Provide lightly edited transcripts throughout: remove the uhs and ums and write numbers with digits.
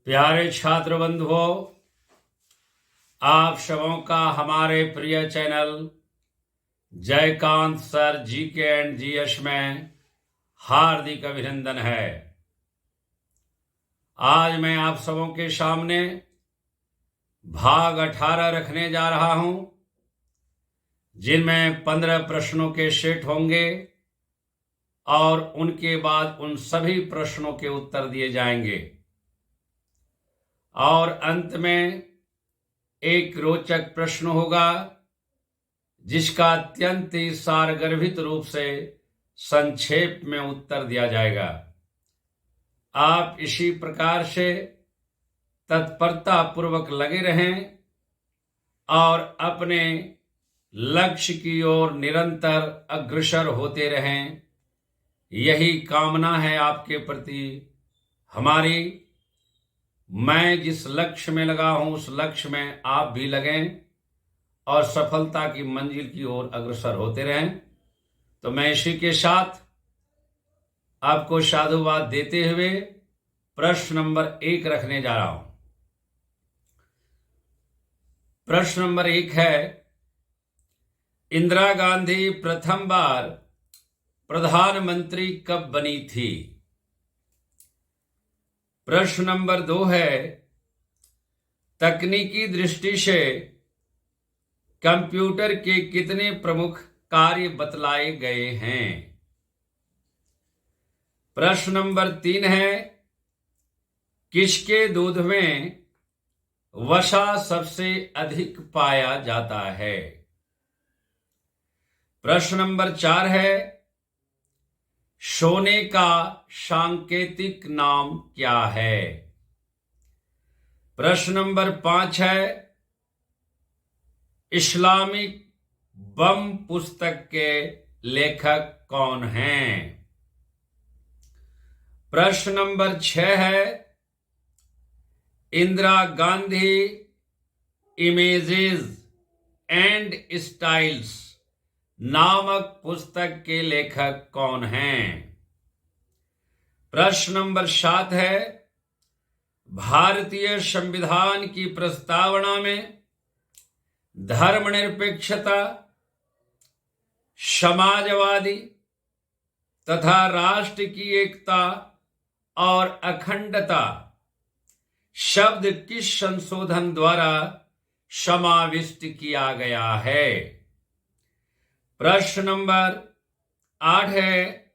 प्यारे छात्र बंधुओं, आप सबों का हमारे प्रिय channel Jaikant sir GK and GS में हार्दिक अभिनंदन है। आज मैं आप सबों के सामने भाग 18 रखने जा रहा हूं, जिनमें 15 प्रश्नों के सेट होंगे और उनके बाद उन सभी प्रश्नों के उत्तर दिए जाएंगे और अंत में एक रोचक प्रश्न होगा जिसका अत्यंत ही सारगर्भित रूप से संक्षेप में उत्तर दिया जाएगा। आप इसी प्रकार से तत्परता पूर्वक लगे रहें और अपने लक्ष्य की ओर निरंतर अग्रसर होते रहें। यही कामना है आपके प्रति हमारी। मैं जिस लक्ष्य में लगा हूं उस लक्ष्य में आप भी लगें और सफलता की मंजिल की ओर अग्रसर होते रहें। तो मैं इसी के साथ आपको साधुवाद देते हुए प्रश्न नंबर 1 रखने जा रहा हूं। प्रश्न नंबर 1 है, इंदिरा गांधी प्रथम बार प्रधानमंत्री कब बनी थी? प्रश्न नंबर 2 है, तकनीकी दृष्टि से कंप्यूटर के कितने प्रमुख कार्य बतलाए गए हैं? प्रश्न नंबर 3 है, किसके दूध में वसा सबसे अधिक पाया जाता है? प्रश्न नंबर 4 है, सोने का सांकेतिक नाम क्या है? प्रश्न नंबर 5 है, इस्लामिक बम पुस्तक के लेखक कौन हैं? प्रश्न नंबर 6 है, Indira Gandhi images and styles नामक पुस्तक के लेखक कौन हैं? प्रश्न नंबर 7 है, भारतीय संविधान की प्रस्तावना में धर्मनिरपेक्षता, समाजवादी तथा राष्ट्र की एकता और अखंडता शब्द किस संशोधन द्वारा समाविष्ट किया गया है? प्रश्न नंबर 8 है,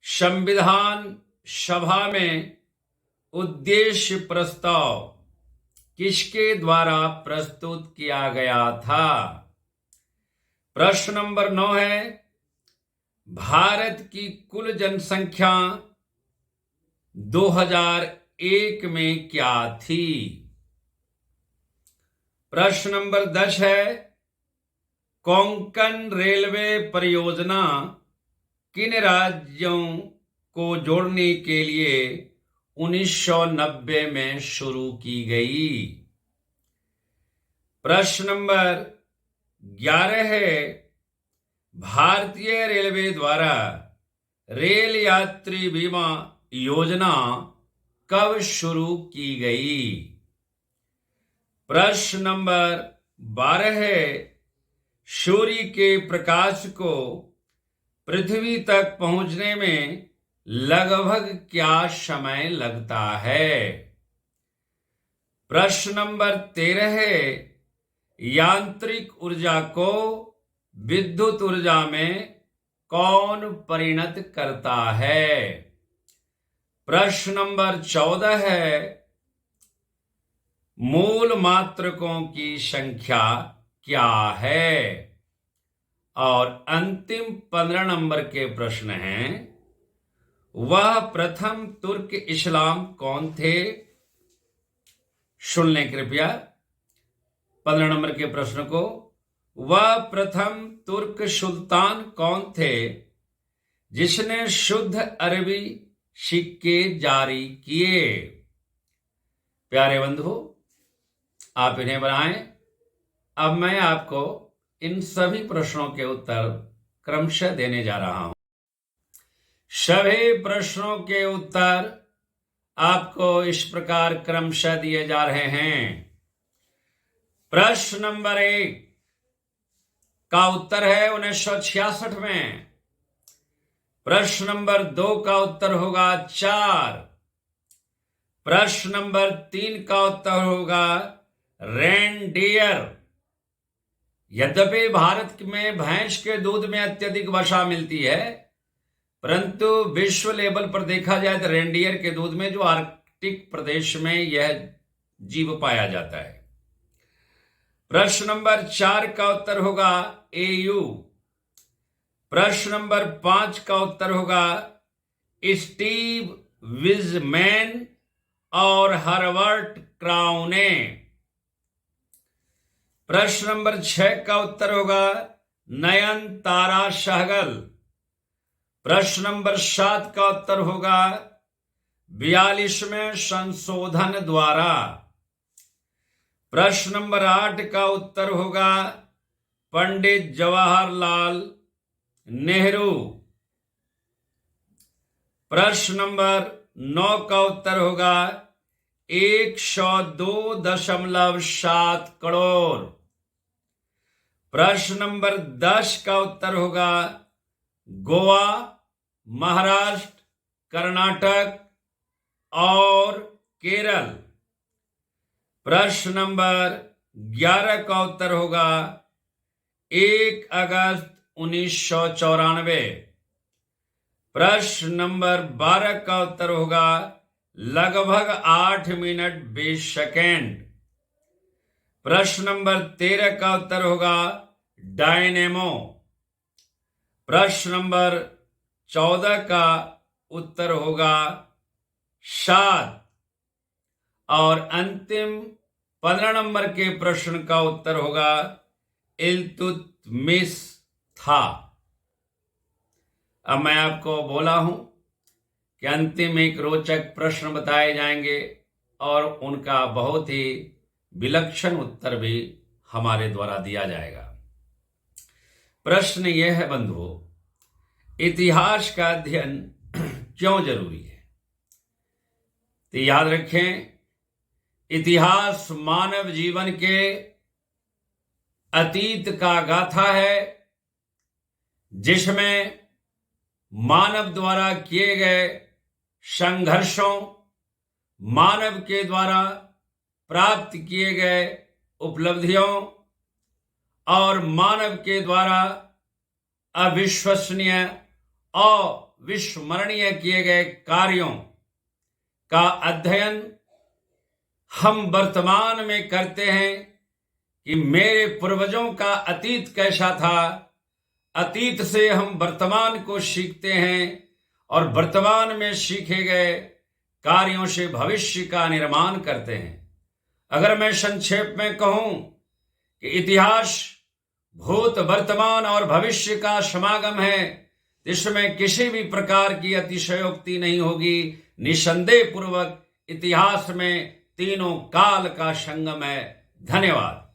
संविधान सभा में उद्देश्य प्रस्ताव किसके द्वारा प्रस्तुत किया गया था? प्रश्न नंबर 9 है, भारत की कुल जनसंख्या 2001 में क्या थी? प्रश्न नंबर 10 है, कोंकण रेलवे परियोजना किन राज्यों को जोड़ने के लिए 1990 में शुरू की गई? प्रश्न नंबर 11 है, भारतीय रेलवे द्वारा रेल यात्री बीमा योजना कब शुरू की गई? प्रश्न नंबर 12 है, सूर्य के प्रकाश को पृथ्वी तक पहुंचने में लगभग क्या समय लगता है? प्रश्न नंबर 13 है, यांत्रिक ऊर्जा को विद्युत ऊर्जा में कौन परिणत करता है? प्रश्न नंबर 14 है, मूल मात्रकों की संख्या क्या है? और अंतिम 15 नंबर के प्रश्न हैं, वह प्रथम तुर्क इस्लाम कौन थे? सुन लें कृपया 15 नंबर के प्रश्न को। वह प्रथम तुर्क सुल्तान कौन थे जिसने शुद्ध अरबी सिक्के जारी किए? प्यारे बंधु, आप इन्हें बनाएं। अब मैं आपको इन सभी प्रश्नों के उत्तर क्रमशः देने जा रहा हूं। सभी प्रश्नों के उत्तर आपको इस प्रकार क्रमशः दिए जा रहे हैं। प्रश्न नंबर 1 का उत्तर है 1966 में। प्रश्न नंबर 2 का उत्तर होगा 4। प्रश्न नंबर 3 का उत्तर होगा रेनडियर। यद्यपि भारत में भैंस के दूध में अत्यधिक वसा मिलती है, परंतु विश्व लेवल पर देखा जाए तो रेनडियर के दूध में, जो आर्कटिक प्रदेश में यह जीव पाया जाता है। प्रश्न नंबर 4 का उत्तर होगा एयू। प्रश्न नंबर 5 का उत्तर होगा स्टीव विजमैन और हर्बर्ट क्राउने। प्रश्न नंबर 6 का उत्तर होगा नयनतारा सहगल। प्रश्न नंबर 7 का उत्तर होगा 42वें संशोधन द्वारा। प्रश्न नंबर 8 का उत्तर होगा पंडित जवाहरलाल नेहरू। प्रश्न नंबर 9 का उत्तर होगा 102.7 करोड़। प्रश्न नंबर 10 का उत्तर होगा गोवा, महाराष्ट्र, कर्नाटक और केरल। प्रश्न नंबर 11 का उत्तर होगा 1 अगस्त 1994। प्रश्न नंबर 12 का उत्तर होगा लगभग 8 मिनट 20 सेकेंड। प्रश्न नंबर 13 का उत्तर होगा डायनेमो। प्रश्न नंबर 14 का उत्तर होगा 7 और अंतिम 15 नंबर के प्रश्न का उत्तर होगा इल्तुतमिश था। अब मैं आपको बोला हूं कि अंतिम एक रोचक प्रश्न बताए जाएंगे और उनका बहुत ही विलक्षण उत्तर भी हमारे द्वारा दिया जाएगा। प्रश्न यह है बंधुओं, इतिहास का अध्ययन क्यों जरूरी है? तो याद रखें, इतिहास मानव जीवन के अतीत का गाथा है, जिसमें मानव द्वारा किए गए संघर्षों, मानव के द्वारा प्राप्त किए गए उपलब्धियों और मानव के द्वारा अविश्वसनीय और विस्मरणीय किए गए कार्यों का अध्ययन हम वर्तमान में करते हैं कि मेरे पूर्वजों का अतीत कैसा था। अतीत से हम वर्तमान को सीखते हैं और वर्तमान में सीखे गए कार्यों से भविष्य का निर्माण करते हैं। अगर मैं संक्षेप में कहूं कि इतिहास भूत, वर्तमान और भविष्य का समागम है, इसमें किसी भी प्रकार की अतिशयोक्ति नहीं होगी। निसंदेह पूर्वक इतिहास में तीनों काल का संगम है। धन्यवाद।